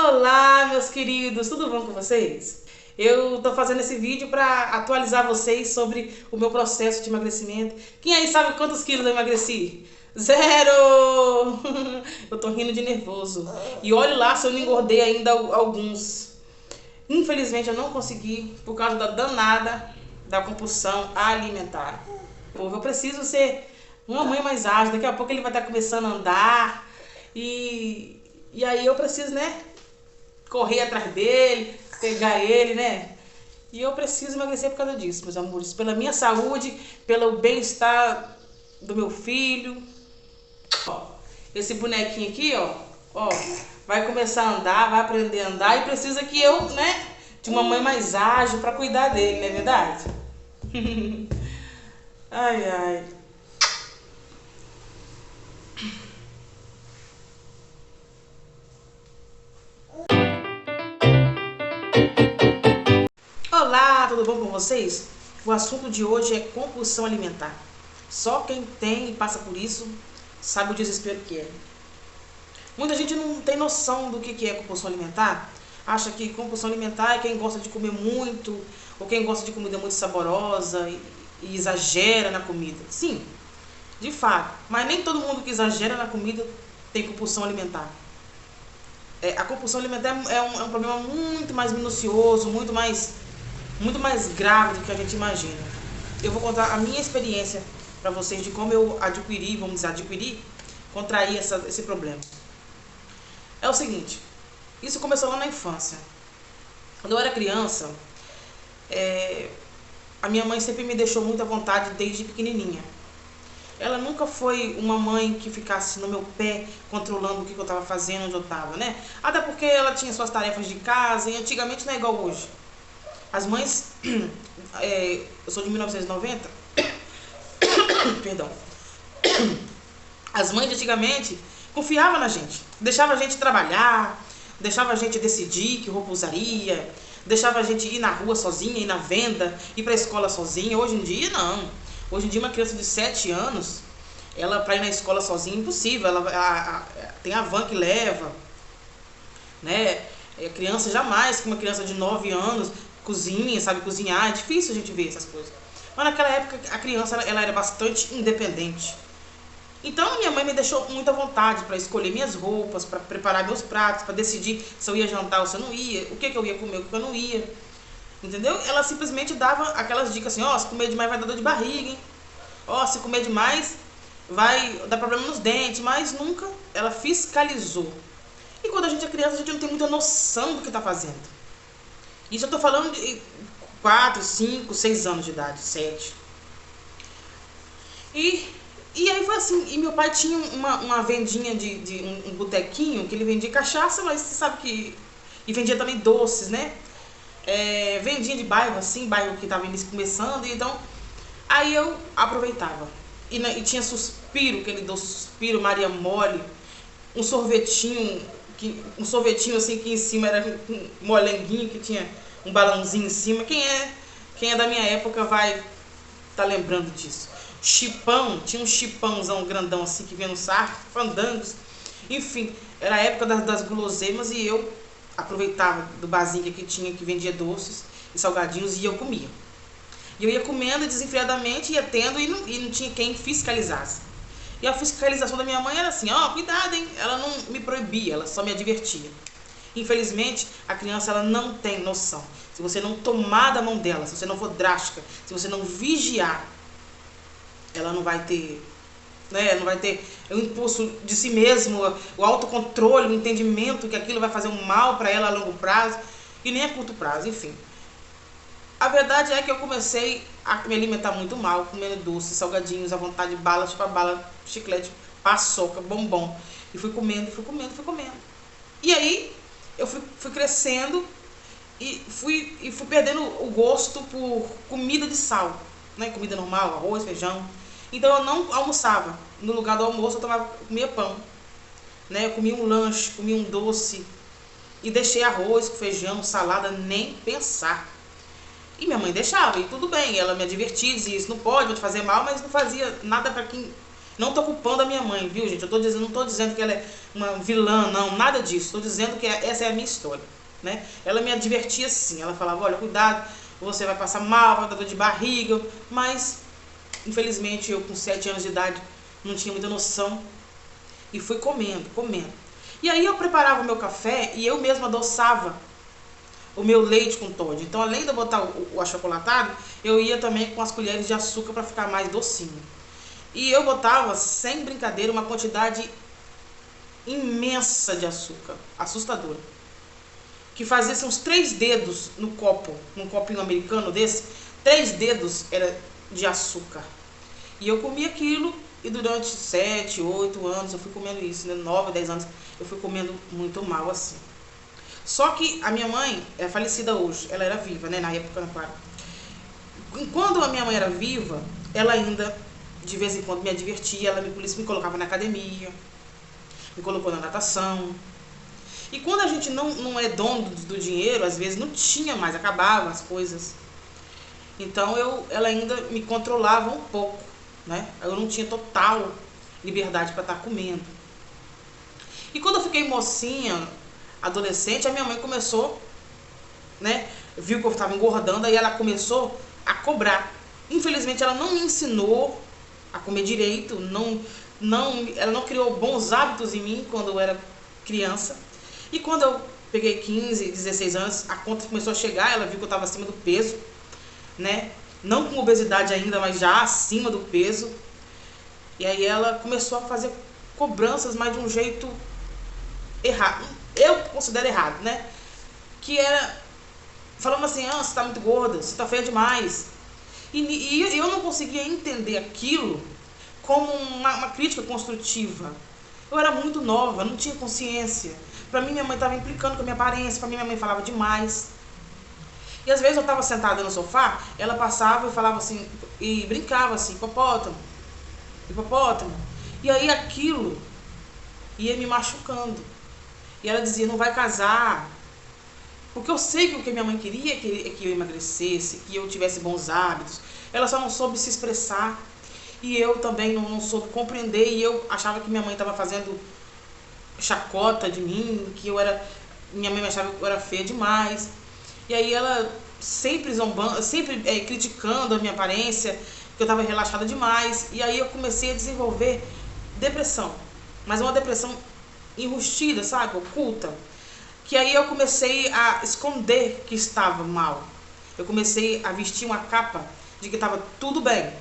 Olá, meus queridos, tudo bom com vocês? Eu tô fazendo esse vídeo para atualizar vocês sobre o meu processo de emagrecimento. Quem aí sabe quantos quilos eu emagreci? 0! Eu tô rindo de nervoso. E olhe lá se eu não engordei ainda alguns. Infelizmente eu não consegui por causa da danada da compulsão alimentar. Povo, eu preciso ser uma mãe mais ágil. Daqui a pouco ele vai estar começando a andar. E aí eu preciso, né? Correr atrás dele, pegar ele, né? E eu preciso emagrecer por causa disso, meus amores. Pela minha saúde, pelo bem-estar do meu filho. Ó, esse bonequinho aqui, ó, vai começar a andar, vai aprender a andar e precisa que eu, né, de uma mãe mais ágil para cuidar dele, não é verdade? Ai, ai. Olá, tudo bom com vocês? O assunto de hoje é compulsão alimentar. Só quem tem e passa por isso sabe o desespero que é. Muita gente não tem noção do que é compulsão alimentar. Acha que compulsão alimentar é quem gosta de comer muito, ou quem gosta de comida muito saborosa e exagera na comida. Sim, de fato, mas nem todo mundo que exagera na comida tem compulsão alimentar. A compulsão alimentar é um problema muito mais minucioso, muito mais grave do que a gente imagina. Eu vou contar a minha experiência para vocês de como eu contrair esse problema. É o seguinte, isso começou lá na infância. Quando eu era criança, a minha mãe sempre me deixou muita vontade desde pequenininha. Ela nunca foi uma mãe que ficasse no meu pé, controlando o que eu estava fazendo, onde eu estava, né? Até porque ela tinha suas tarefas de casa e antigamente não é igual hoje. As mães, eu sou de 1990, perdão. As mães de antigamente confiavam na gente, deixava a gente trabalhar, deixava a gente decidir que roupa usaria, deixava a gente ir na rua sozinha, ir na venda, ir pra escola sozinha. Hoje em dia, não. Hoje em dia, uma criança de 7 anos, ela para ir na escola sozinha, impossível. Ela tem a van que leva, né? A criança jamais, que uma criança de 9 anos, cozinha, sabe cozinhar. É difícil a gente ver essas coisas. Mas naquela época, a criança ela era bastante independente. Então, minha mãe me deixou muita vontade para escolher minhas roupas, para preparar meus pratos, para decidir se eu ia jantar ou se eu não ia, o que eu ia comer, o que eu não ia. Entendeu? Ela simplesmente dava aquelas dicas assim, se comer demais vai dar dor de barriga, hein? Se comer demais vai dar problema nos dentes, mas nunca ela fiscalizou. E quando a gente é criança, a gente não tem muita noção do que está fazendo. Isso eu tô falando de 4, 5, 6 anos de idade, 7. E aí foi assim, e meu pai tinha uma vendinha um botequinho, que ele vendia cachaça, mas você sabe que... E vendia também doces, né? Vendinha de bairro, assim, bairro que estava começando, então aí eu aproveitava. E tinha suspiro, aquele doce suspiro, Maria Mole, um sorvetinho assim que em cima era um molenguinho, que tinha um balãozinho em cima. Quem é da minha época vai tá lembrando disso. Chipão, tinha um chipãozão grandão assim que vinha no saco, fandangos. Enfim, era a época das guloseimas e eu aproveitava do barzinho que tinha, que vendia doces e salgadinhos, e eu comia. E eu ia comendo desenfreadamente, ia tendo e não tinha quem fiscalizasse. E a fiscalização da minha mãe era assim, cuidado, hein? Ela não me proibia, ela só me advertia. Infelizmente, a criança ela não tem noção. Se você não tomar da mão dela, se você não for drástica, se você não vigiar, ela não vai ter... Não vai ter o impulso de si mesmo, o autocontrole, o entendimento que aquilo vai fazer um mal para ela a longo prazo e nem a curto prazo, enfim. A verdade é que eu comecei a me alimentar muito mal, comendo doces, salgadinhos, à vontade, bala, chiclete, paçoca, bombom. E fui comendo. E aí eu fui crescendo e fui perdendo o gosto por comida de sal, né? Comida normal, arroz, feijão. Então eu não almoçava. No lugar do almoço eu comia pão, né? Eu comia um lanche, comia um doce e deixei arroz, feijão, salada, nem pensar. E minha mãe deixava, e tudo bem, ela me advertia, dizia, isso não pode te fazer mal, mas não fazia nada para quem Não tô culpando a minha mãe, viu, gente? Não tô dizendo que ela é uma vilã, não, nada disso. Tô dizendo que essa é a minha história, né? Ela me advertia assim, ela falava, olha, cuidado, você vai passar mal, vai dar dor de barriga, mas infelizmente eu com 7 anos de idade não tinha muita noção e fui comendo, comendo. E aí eu preparava o meu café e eu mesma adoçava o meu leite com Toddy. Então, além de eu botar o achocolatado, eu ia também com as colheres de açúcar para ficar mais docinho. E eu botava, sem brincadeira, uma quantidade imensa de açúcar, assustadora, que fazia assim, uns 3 dedos no copo, num copinho americano desse, 3 dedos era de açúcar. E eu comia aquilo e durante 7, 8 anos eu fui comendo isso, né? 9, 10 anos eu fui comendo muito mal assim. Só que a minha mãe é falecida hoje, ela era viva, né, na época, claro. Quando a minha mãe era viva, ela ainda, de vez em quando, me advertia, ela me colocava na academia, me colocou na natação. E quando a gente não é dono do dinheiro, às vezes não tinha mais, acabava as coisas. Então ela ainda me controlava um pouco, né? Eu não tinha total liberdade para estar comendo. E quando eu fiquei mocinha, adolescente, a minha mãe começou, né, viu que eu estava engordando, aí ela começou a cobrar. Infelizmente ela não me ensinou a comer direito, ela não criou bons hábitos em mim quando eu era criança. E quando eu peguei 15, 16 anos, a conta começou a chegar, ela viu que eu estava acima do peso, né, não com obesidade ainda, mas já acima do peso. E aí ela começou a fazer cobranças, mas de um jeito errado, eu considero errado, né? Que era falando assim, ah, você tá muito gorda, você tá feia demais. E eu não conseguia entender aquilo como uma crítica construtiva. Eu era muito nova, não tinha consciência. Pra mim, minha mãe tava implicando com a minha aparência, pra mim, minha mãe falava demais. E às vezes eu tava sentada no sofá, ela passava e falava assim, e brincava assim, hipopótamo, hipopótamo. E aí aquilo ia me machucando. E ela dizia, não vai casar. Porque eu sei que o que minha mãe queria é que eu emagrecesse, que eu tivesse bons hábitos. Ela só não soube se expressar. E eu também não soube compreender. E eu achava que minha mãe estava fazendo chacota de mim, que minha mãe me achava que eu era feia demais. E aí ela sempre zombando, sempre criticando a minha aparência, que eu estava relaxada demais. E aí eu comecei a desenvolver depressão. Mas uma depressão enrustida, sabe? Oculta. Que aí eu comecei a esconder que estava mal. Eu comecei a vestir uma capa de que estava tudo bem,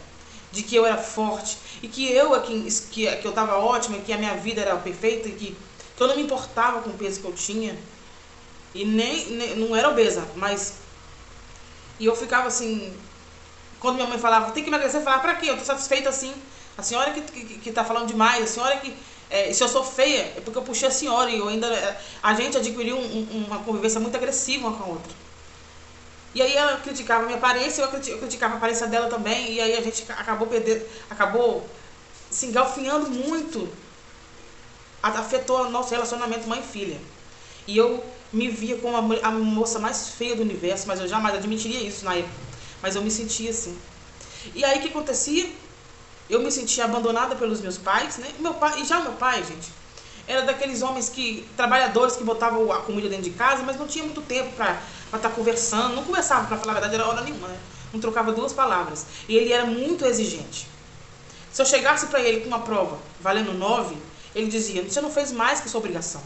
de que eu era forte e que eu estava ótima, que a minha vida era perfeita e que eu não me importava com o peso que eu tinha. E nem não era obesa, mas e eu ficava assim, quando minha mãe falava, tem que emagrecer, eu falava, pra quê? Eu tô satisfeita assim. A senhora que tá falando demais, a senhora que se eu sou feia, é porque eu puxei a senhora e eu ainda. A gente adquiriu uma convivência muito agressiva uma com a outra. E aí ela criticava a minha aparência, eu criticava a aparência dela também, e aí a gente acabou se engalfinhando muito. Afetou o nosso relacionamento mãe e filha. E eu me via como a moça mais feia do universo, mas eu jamais admitiria isso na época. Mas eu me sentia assim. E aí o que acontecia? Eu me sentia abandonada pelos meus pais, né? Meu pai, gente, era daqueles homens trabalhadores que botavam a comida dentro de casa, mas não tinha muito tempo para estar conversando. Não conversava, para falar a verdade, era hora nenhuma, né? Não trocava 2 palavras. E ele era muito exigente. Se eu chegasse para ele com uma prova valendo 9, ele dizia, você não fez mais que sua obrigação.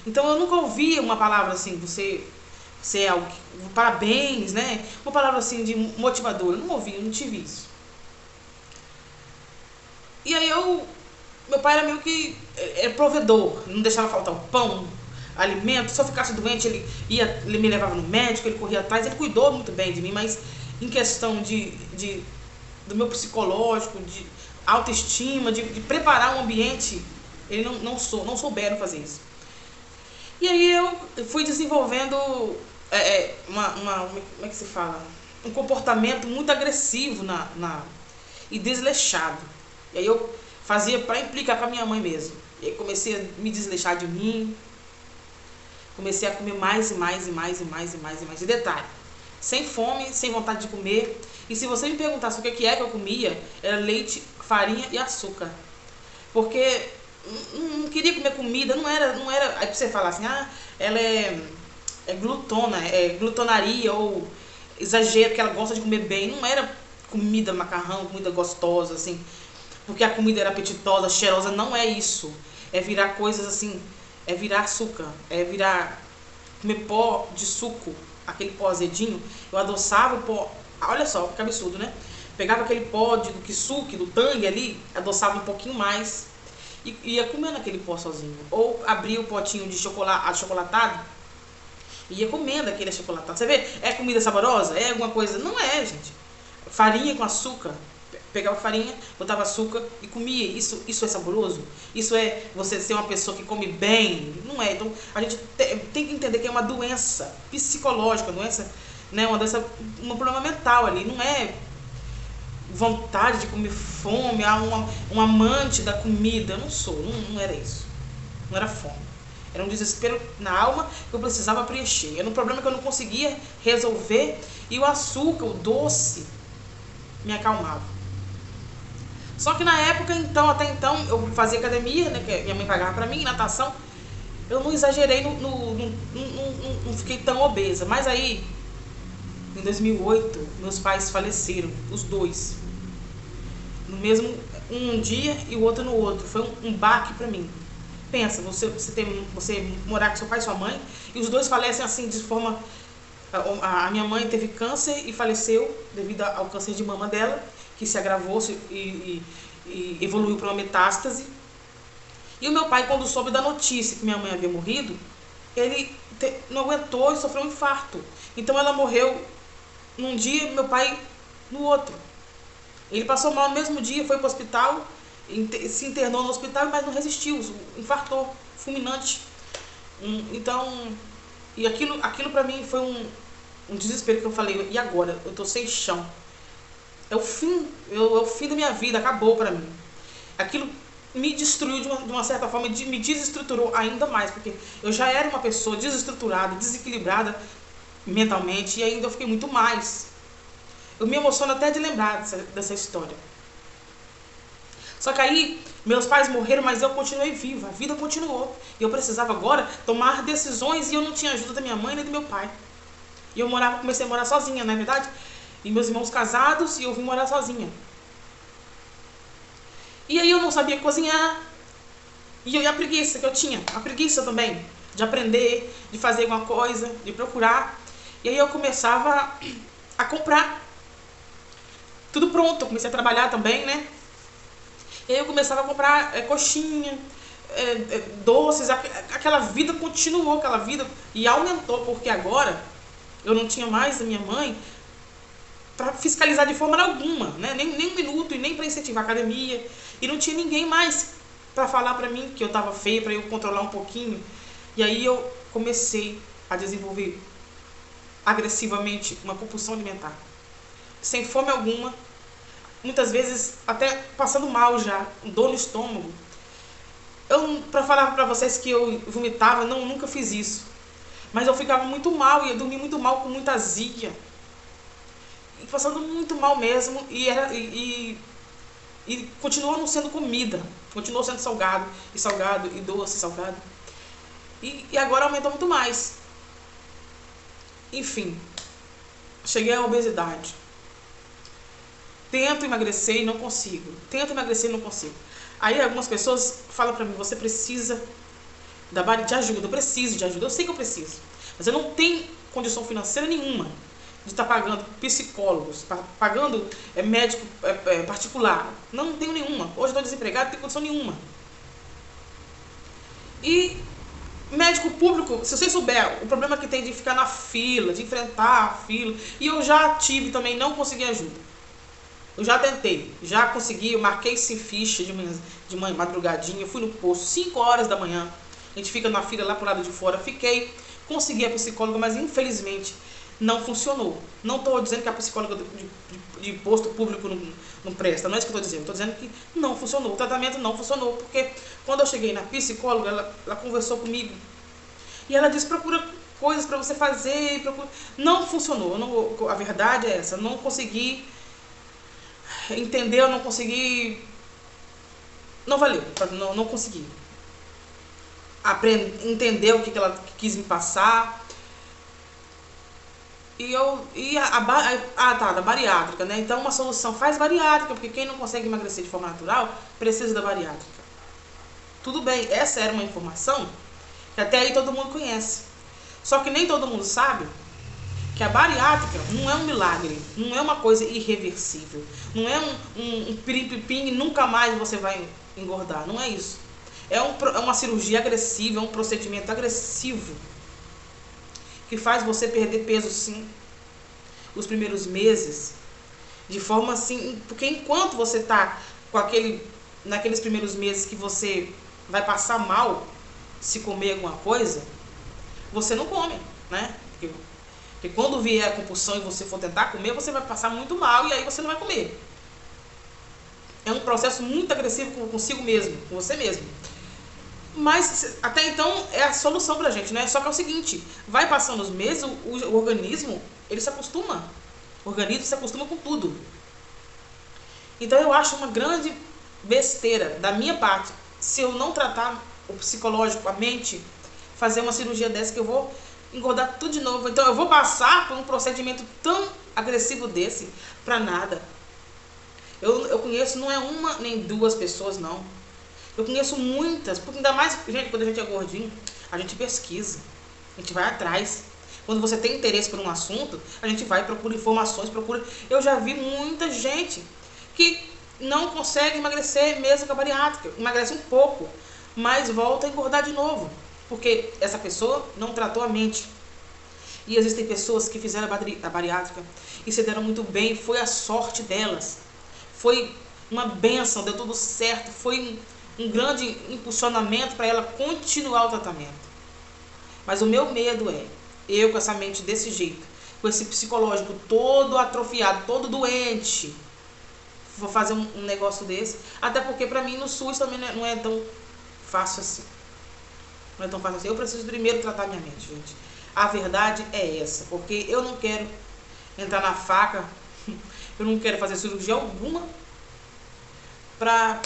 Então eu nunca ouvia uma palavra assim, você é algo, parabéns, né? Uma palavra assim de motivadora. Eu não ouvi, eu não tive isso. E aí meu pai era meio que provedor, não deixava faltar o pão, alimento. Se eu ficasse doente, ele me levava no médico, ele corria atrás, ele cuidou muito bem de mim, mas em questão do meu psicológico, de autoestima, de preparar um ambiente, ele não souberam fazer isso. E aí eu fui desenvolvendo como é que se fala? Um comportamento muito agressivo e desleixado. E aí eu fazia para implicar com a minha mãe mesmo. E aí comecei a me desleixar de mim. Comecei a comer mais e mais e mais e mais e mais e mais. E detalhe, sem fome, sem vontade de comer. E se você me perguntasse o que é que eu comia, era leite, farinha e açúcar. porque não queria comer comida, não era. Aí você fala assim, ela é glutona, é glutonaria ou exagero, que ela gosta de comer bem. Não era comida, macarrão, comida gostosa, assim, porque a comida era apetitosa, cheirosa. Não é isso. É virar coisas assim, é virar açúcar, é virar comer pó de suco, aquele pó azedinho. Eu adoçava o pó, olha só que absurdo, né? Pegava aquele pó do kisuke, do tangue ali, adoçava um pouquinho mais e ia comendo aquele pó sozinho. Ou abria o potinho de chocolate, achocolatado, e ia comendo aquele achocolatado. Você vê, é comida saborosa? É alguma coisa? Não é, gente. Farinha com açúcar. Pegava farinha, botava açúcar e comia. Isso é saboroso? Isso é você ser uma pessoa que come bem? Não é. Então a gente tem que entender que é uma doença psicológica, doença, né? Uma doença, um problema mental ali. Não é vontade de comer, fome, um amante da comida. Eu não sou, não era isso. Não era fome. Era um desespero na alma que eu precisava preencher. Era um problema que eu não conseguia resolver e o açúcar, o doce, me acalmava. Só que na época, então, até então, eu fazia academia, né, que minha mãe pagava pra mim, natação. Eu não exagerei, não fiquei tão obesa. Mas aí, em 2008, meus pais faleceram, os dois. No mesmo, um dia e o outro no outro. Foi um baque pra mim. Pensa, você morar com seu pai e sua mãe, e os dois falecem assim, de forma... A minha mãe teve câncer e faleceu devido ao câncer de mama dela, que se agravou e evoluiu para uma metástase. E o meu pai, quando soube da notícia que minha mãe havia morrido, ele não aguentou e sofreu um infarto. Então ela morreu num dia e meu pai no outro. Ele passou mal no mesmo dia, foi para o hospital, se internou no hospital, mas não resistiu, infartou, fulminante. Então, e aquilo para mim foi um desespero, que eu falei, e agora? Eu tô sem chão. É o fim da minha vida, acabou pra mim. Aquilo me destruiu de uma certa forma, me desestruturou ainda mais, porque eu já era uma pessoa desestruturada, desequilibrada mentalmente, e ainda eu fiquei muito mais. Eu me emociono até de lembrar dessa história. Só que aí, meus pais morreram, mas eu continuei viva, a vida continuou. E eu precisava agora tomar decisões, e eu não tinha ajuda da minha mãe nem do meu pai. E eu comecei a morar sozinha, não é verdade? E meus irmãos casados, e eu vim morar sozinha. E aí eu não sabia cozinhar. E a preguiça que eu tinha, a preguiça também, de aprender, de fazer alguma coisa, de procurar. E aí eu começava a comprar tudo pronto, eu comecei a trabalhar também, né? E aí eu começava a comprar coxinha, doces, aquela vida continuou, aquela vida, e aumentou, porque agora eu não tinha mais a minha mãe para fiscalizar de forma alguma, né? nem um minuto, e nem para incentivar a academia, e não tinha ninguém mais para falar para mim que eu estava feia, para eu controlar um pouquinho. E aí eu comecei a desenvolver agressivamente uma compulsão alimentar, sem fome alguma, muitas vezes até passando mal já, dor no estômago. Para falar para vocês que eu vomitava, nunca fiz isso, mas eu ficava muito mal, ia dormir muito mal, com muita azia, e passando muito mal mesmo, e continuou não sendo comida, continuou sendo salgado, e doce, salgado, e agora aumentou muito mais. Enfim, cheguei à obesidade. Tento emagrecer e não consigo. Aí algumas pessoas falam pra mim, você precisa de ajuda. Eu preciso de ajuda, eu sei que eu preciso, mas eu não tenho condição financeira nenhuma de estar pagando psicólogos, pagando médico particular. Não tenho nenhuma. Hoje eu estou desempregado, não tenho condição nenhuma. E médico público, se você souber o problema que tem de ficar na fila, de enfrentar a fila, e eu já tive também, não consegui ajuda. Eu já tentei, já consegui, eu marquei sem ficha de manhã, madrugadinha, eu fui no posto, 5 horas da manhã, a gente fica na fila lá pro lado de fora, consegui a psicóloga, mas infelizmente não funcionou. Não estou dizendo que a psicóloga de posto público não presta, não é isso que eu estou dizendo. Estou dizendo que não funcionou, o tratamento não funcionou, porque quando eu cheguei na psicóloga, ela conversou comigo e ela disse, procura coisas para você fazer, não funcionou. A verdade é essa, eu não consegui entender, eu não consegui não valeu, não consegui entender o que ela quis me passar. Da bariátrica, né? Então uma solução, faz bariátrica, porque quem não consegue emagrecer de forma natural precisa da bariátrica. Tudo bem, essa era uma informação que até aí todo mundo conhece. Só que nem todo mundo sabe que a bariátrica não é um milagre, não é uma coisa irreversível, não é um pirim-pim e nunca mais você vai engordar, não é isso. É uma cirurgia agressiva, é um procedimento agressivo que faz você perder peso, sim, os primeiros meses, de forma assim, porque enquanto você tá naqueles primeiros meses que você vai passar mal se comer alguma coisa, você não come, né? Porque quando vier a compulsão e você for tentar comer, você vai passar muito mal e aí você não vai comer. É um processo muito agressivo consigo mesmo, com você mesmo. Mas até então é a solução pra gente, né? Só que é o seguinte, vai passando os meses, o organismo, ele se acostuma. O organismo se acostuma com tudo. Então eu acho uma grande besteira da minha parte, se eu não tratar o psicológico, a mente, fazer uma cirurgia dessa que eu vou engordar tudo de novo. Então eu vou passar por um procedimento tão agressivo desse pra nada. Eu conheço, não é uma nem duas pessoas, não. Eu conheço muitas, porque ainda mais, gente, quando a gente é gordinho, a gente pesquisa, a gente vai atrás. Quando você tem interesse por um assunto, a gente vai, procura informações, Eu já vi muita gente que não consegue emagrecer mesmo com a bariátrica, emagrece um pouco, mas volta a engordar de novo, porque essa pessoa não tratou a mente. E existem pessoas que fizeram a bariátrica e se deram muito bem, foi a sorte delas. Foi uma bênção, deu tudo certo, foi um grande impulsionamento para ela continuar o tratamento. Mas o meu medo é, eu com essa mente desse jeito, com esse psicológico todo atrofiado, todo doente, vou fazer um negócio desse, até porque para mim no SUS também não é tão fácil assim. Não é tão fácil assim. Eu preciso primeiro tratar minha mente, gente. A verdade é essa, porque eu não quero entrar na faca, eu não quero fazer cirurgia alguma pra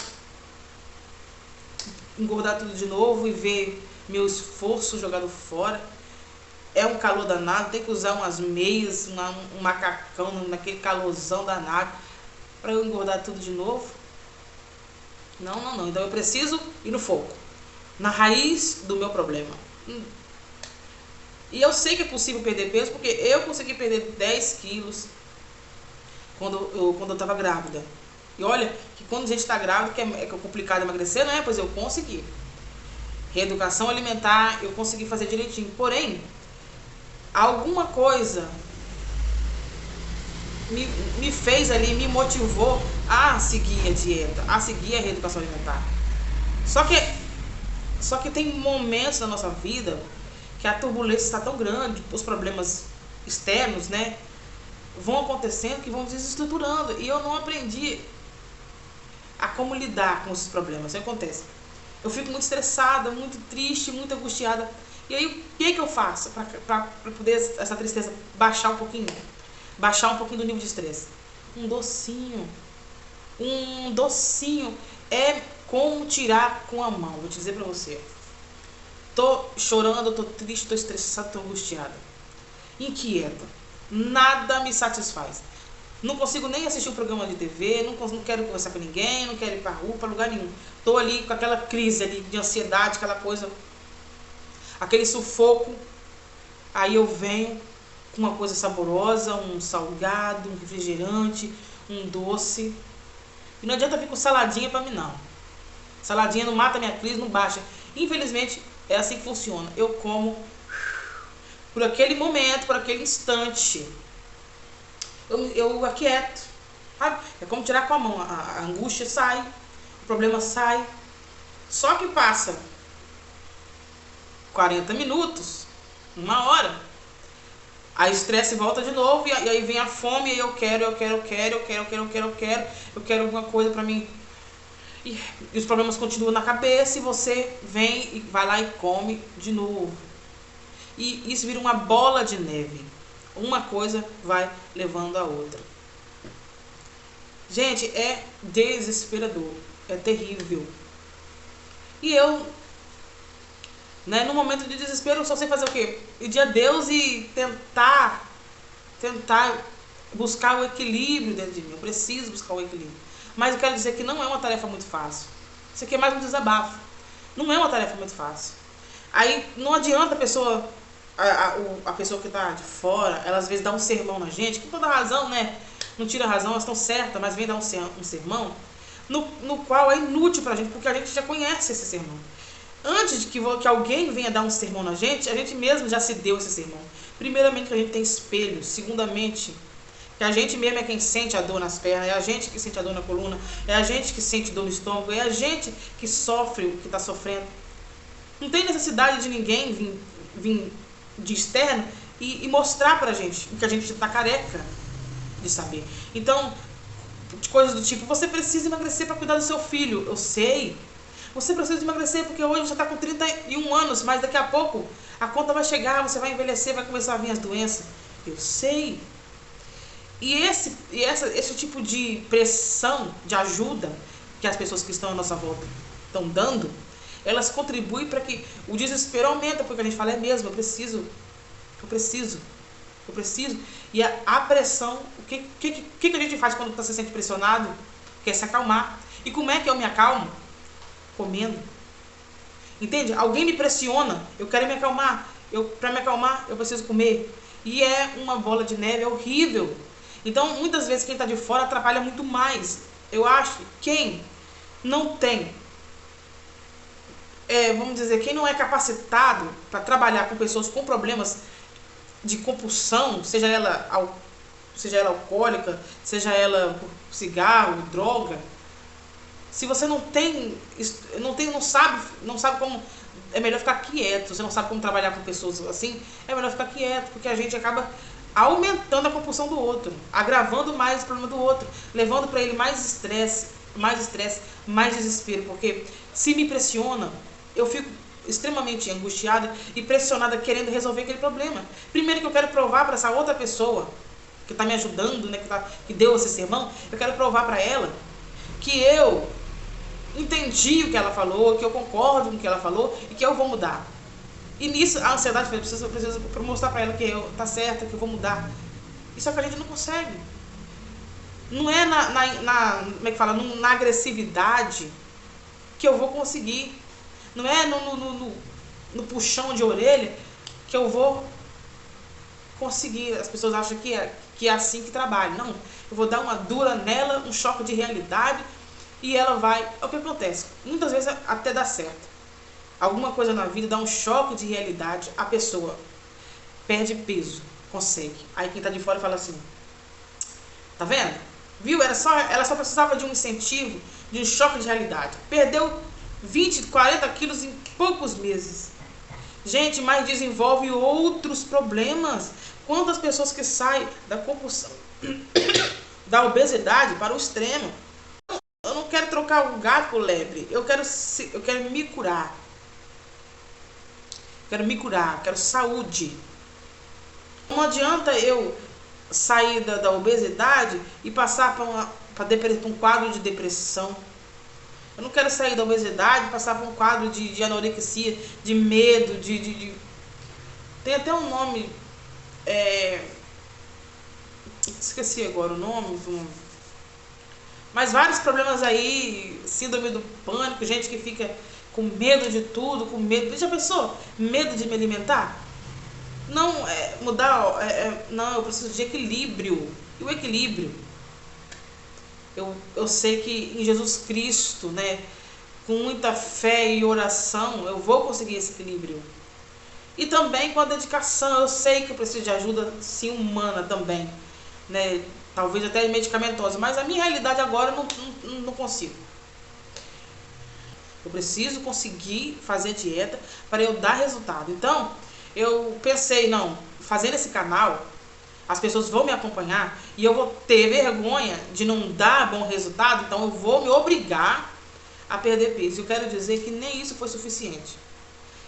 engordar tudo de novo e ver meu esforço jogado fora. É um calor danado, tem que usar umas meias, um macacão naquele calorzão danado para eu engordar tudo de novo. Não. Então eu preciso ir no foco, na raiz do meu problema. E eu sei que é possível perder peso, porque eu consegui perder 10 quilos quando eu estava grávida. E olha, que quando a gente está grávida, que é complicado emagrecer, não é? Pois eu consegui. Reeducação alimentar, eu consegui fazer direitinho. Porém, alguma coisa me fez ali, me motivou a seguir a dieta, a seguir a reeducação alimentar. Só que tem momentos na nossa vida que a turbulência está tão grande, os problemas externos, né, vão acontecendo, que vão desestruturando. E eu não aprendi a como lidar com esses problemas. Isso acontece. Eu fico muito estressada, muito triste, muito angustiada. E aí, o que eu faço para poder essa tristeza baixar um pouquinho? Baixar um pouquinho do nível de estresse? Um docinho. Um docinho é como tirar com a mão. Vou te dizer pra você. Tô chorando, tô triste, tô estressada, tô angustiada, inquieta. Nada me satisfaz. Não consigo nem assistir um programa de TV, não quero conversar com ninguém, não quero ir pra rua, pra lugar nenhum. Tô ali com aquela crise ali de ansiedade, aquela coisa, aquele sufoco. Aí eu venho com uma coisa saborosa, um salgado, um refrigerante, um doce. E não adianta vir com saladinha pra mim, não. Saladinha não mata minha crise, não baixa. Infelizmente, é assim que funciona. Eu como por aquele momento, por aquele instante. Eu aquieto. Sabe? É como tirar com a mão. A angústia sai, o problema sai. Só que passa 40 minutos, uma hora, a estresse volta de novo e aí vem a fome e eu quero alguma coisa pra mim. E os problemas continuam na cabeça e você vem e vai lá e come de novo. E isso vira uma bola de neve. Uma coisa vai levando a outra. Gente, é desesperador. É terrível. E eu, né, no momento de desespero, só sei fazer o quê? Pedir a Deus e tentar buscar o equilíbrio dentro de mim. Eu preciso buscar o equilíbrio. Mas eu quero dizer que não é uma tarefa muito fácil. Isso aqui é mais um desabafo. Não é uma tarefa muito fácil. Aí não adianta a pessoa que está de fora, ela às vezes dá um sermão na gente, com toda razão, né? Não tira a razão, elas estão certas, mas vem dar um sermão no qual é inútil pra gente, porque a gente já conhece esse sermão. Antes de que alguém venha dar um sermão na gente, a gente mesmo já se deu esse sermão. Primeiramente, que a gente tem espelho. Segundamente, que a gente mesmo é quem sente a dor nas pernas, é a gente que sente a dor na coluna, é a gente que sente dor no estômago, é a gente que sofre o que está sofrendo. Não tem necessidade de ninguém vir de externo e mostrar pra gente o que a gente está careca de saber. Então, de coisas do tipo, você precisa emagrecer para cuidar do seu filho. Eu sei. Você precisa emagrecer porque hoje você está com 31 anos, mas daqui a pouco a conta vai chegar, você vai envelhecer, vai começar a vir as doenças. Eu sei. E esse tipo de pressão, de ajuda que as pessoas que estão à nossa volta estão dando, elas contribuem para que o desespero aumenta, porque a gente fala, é mesmo, eu preciso. E a pressão, o que a gente faz quando se sente pressionado? Quer se acalmar. E como é que eu me acalmo? Comendo. Entende? Alguém me pressiona, eu quero me acalmar. Para me acalmar, eu preciso comer. E é uma bola de neve, é horrível. Então, muitas vezes, quem está de fora atrapalha muito mais. Eu acho que quem não tem, vamos dizer, quem não é capacitado para trabalhar com pessoas com problemas de compulsão, seja ela alcoólica, seja ela por cigarro, droga, se você não sabe como, é melhor ficar quieto. Você não sabe como trabalhar com pessoas assim, é melhor ficar quieto, porque a gente acaba aumentando a compulsão do outro, agravando mais o problema do outro, levando para ele mais estresse, mais desespero, porque se me pressiona, eu fico extremamente angustiada e pressionada querendo resolver aquele problema. Primeiro que eu quero provar para essa outra pessoa que está me ajudando, né, que deu esse sermão, eu quero provar para ela que eu entendi o que ela falou, que eu concordo com o que ela falou e que eu vou mudar. E nisso a ansiedade eu preciso mostrar para ela que eu tá certa, que eu vou mudar. Isso é que a gente não consegue. Não é como é que fala, na agressividade que eu vou conseguir. Não é no puxão de orelha que eu vou conseguir. As pessoas acham que é assim que trabalha. Não, eu vou dar uma dura nela, um choque de realidade e ela vai... É o que acontece. Muitas vezes até dá certo. Alguma coisa na vida dá um choque de realidade, a pessoa perde peso, consegue. Aí quem tá de fora fala assim, tá vendo? Viu? Ela só precisava de um incentivo, de um choque de realidade. Perdeu 20, 40 quilos em poucos meses. Gente, mas desenvolve outros problemas. Quantas pessoas que saem da compulsão, da obesidade para o extremo? Eu não quero trocar o gato por lebre. Eu quero me curar. Quero saúde. Não adianta eu sair da obesidade e passar para um quadro de depressão. Eu não quero sair da obesidade e passar para um quadro de anorexia, de medo, Tem até um nome, esqueci agora o nome, mas vários problemas aí, síndrome do pânico, gente que fica com medo de tudo, com medo. Já pensou? Medo de me alimentar? Não, não, eu preciso de equilíbrio. E o equilíbrio, eu sei que em Jesus Cristo, né, com muita fé e oração, eu vou conseguir esse equilíbrio. E também com a dedicação, eu sei que eu preciso de ajuda, sim, humana também, né, talvez até medicamentosa, mas a minha realidade agora eu não consigo. Eu preciso conseguir fazer dieta para eu dar resultado. Então, eu pensei, não, fazendo esse canal, as pessoas vão me acompanhar e eu vou ter vergonha de não dar bom resultado, então eu vou me obrigar a perder peso. Eu quero dizer que nem isso foi suficiente.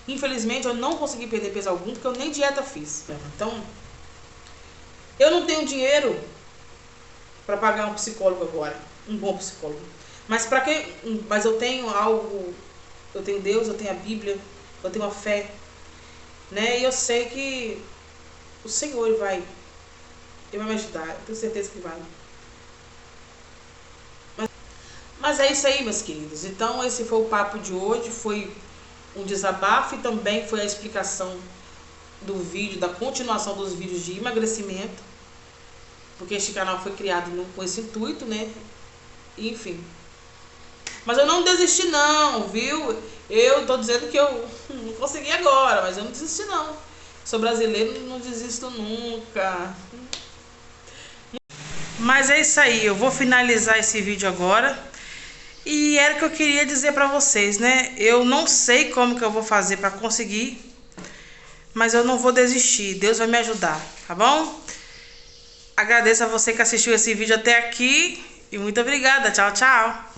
Infelizmente, eu não consegui perder peso algum, porque eu nem dieta fiz. Então, eu não tenho dinheiro para pagar um psicólogo agora, um bom psicólogo. Mas eu tenho algo Eu tenho Deus, eu tenho a Bíblia, eu tenho a fé, né? E eu sei que o Senhor ele vai me ajudar, eu tenho certeza que vai. Mas é isso aí, meus queridos. Então esse foi o papo de hoje, foi um desabafo e também foi a explicação do vídeo, da continuação dos vídeos de emagrecimento, porque este canal foi criado com esse intuito, né? Enfim. Mas eu não desisti não, viu? Eu tô dizendo que eu não consegui agora, mas eu não desisti não. Sou brasileiro, não desisto nunca. Mas é isso aí, eu vou finalizar esse vídeo agora. E era o que eu queria dizer pra vocês, né? Eu não sei como que eu vou fazer pra conseguir, mas eu não vou desistir. Deus vai me ajudar, tá bom? Agradeço a você que assistiu esse vídeo até aqui e muito obrigada. Tchau, tchau.